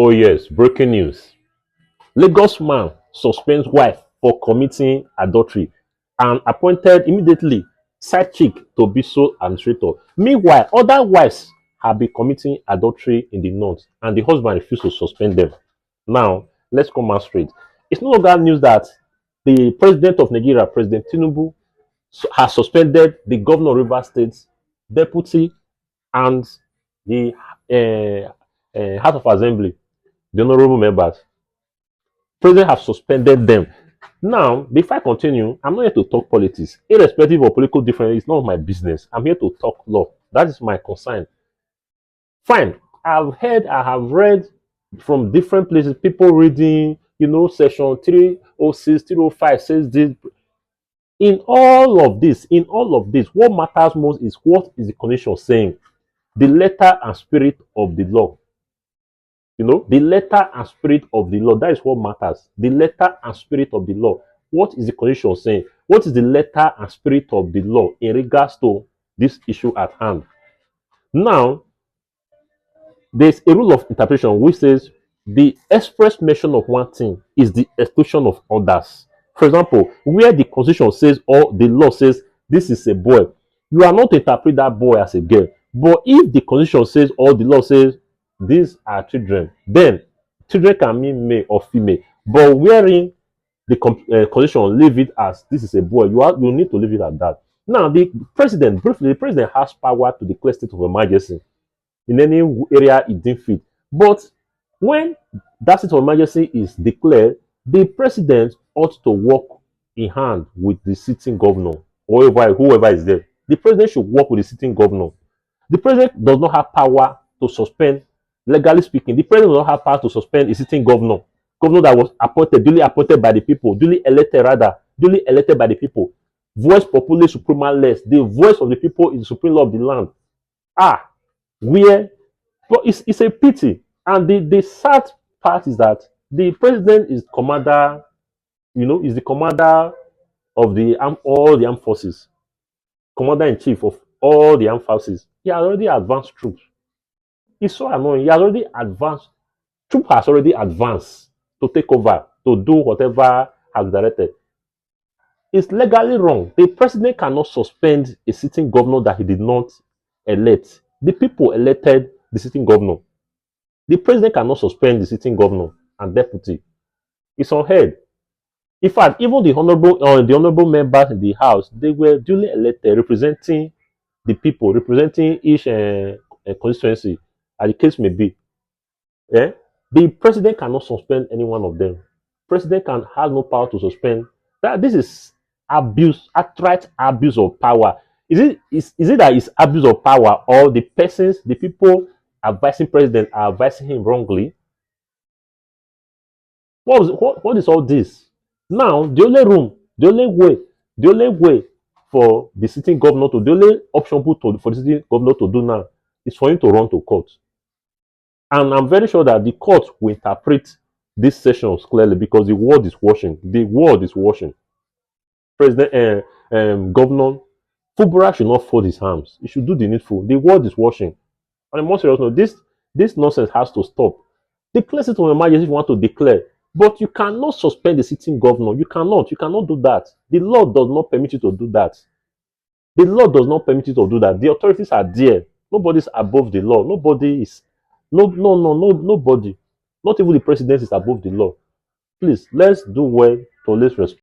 Oh yes, breaking news. Lagos man suspends wife for committing adultery and appointed immediately side chick to be sole administrator. Meanwhile, other wives have been committing adultery in the north and the husband refused to suspend them. Now, let's come out straight. It's no longer news that the president of Nigeria, President Tinubu, has suspended the governor of Rivers State, deputy, and the House of Assembly, the honorable members. President have suspended them. Now, before I continue, I'm not here to talk politics. Irrespective of political difference, it's not my business. I'm here to talk law. That is my concern. Fine. I have read from different places, people reading, section 306, 305 says this. In all of this, what matters most is what is the condition saying? The letter and spirit of the law. The letter and spirit of the law. That is what matters. The letter and spirit of the law. What is the condition saying? What is the letter and spirit of the law in regards to this issue at hand? Now, there's a rule of interpretation which says the express mention of one thing is the exclusion of others. For example, where the constitution says or the law says this is a boy, you are not to interpret that boy as a girl. But if the constitution says or the law says these are children, then children can mean male or female. But wherein the constitution leave it as this is a boy, you need to leave it at that. Now, briefly, the president has power to declare state of emergency in any area it deems fit. But when that state of emergency is declared, the president ought to work in hand with the sitting governor or whoever is there. The president should work with the sitting governor. The president does not have power to suspend, legally speaking, the president does not have power to suspend a sitting governor that was duly appointed by the people, duly elected by the people. Voice populi suprema les. The voice of the people is the supreme law of the land. Where but it's a pity. And the sad part is that the president is commander, is the commander of all the armed forces, commander in chief of all the armed forces. He has already advanced troops. It's so annoying. He has already advanced. Troop has already advanced to take over, to do whatever has directed. It's legally wrong. The president cannot suspend a sitting governor that he did not elect. The people elected the sitting governor. The president cannot suspend the sitting governor and deputy. It's unheard. In fact, even the honorable members in the house, they were duly elected, representing the people, representing each constituency, as the case may be. Yeah? The president cannot suspend any one of them. President has no power to suspend. This is abuse, outright abuse of power. Is it that it's abuse of power, or the people advising president are advising him wrongly? What is all this? Now, the only way for the sitting governor to, the only option for the sitting governor to do now is for him to run to court. And I'm very sure that the court will interpret these sessions clearly, because the world is watching. The world is watching. Governor Fubara should not fold his arms. He should do the needful. The world is watching. On a more serious note, this nonsense has to stop. Declare state of emergency if you want to declare, but you cannot suspend the sitting governor. You cannot do that. The law does not permit you to do that. The law does not permit you to do that. The authorities are there. Nobody's above the law. Nobody is. Nobody. Not even the president is above the law. Please, let's do well to always respect.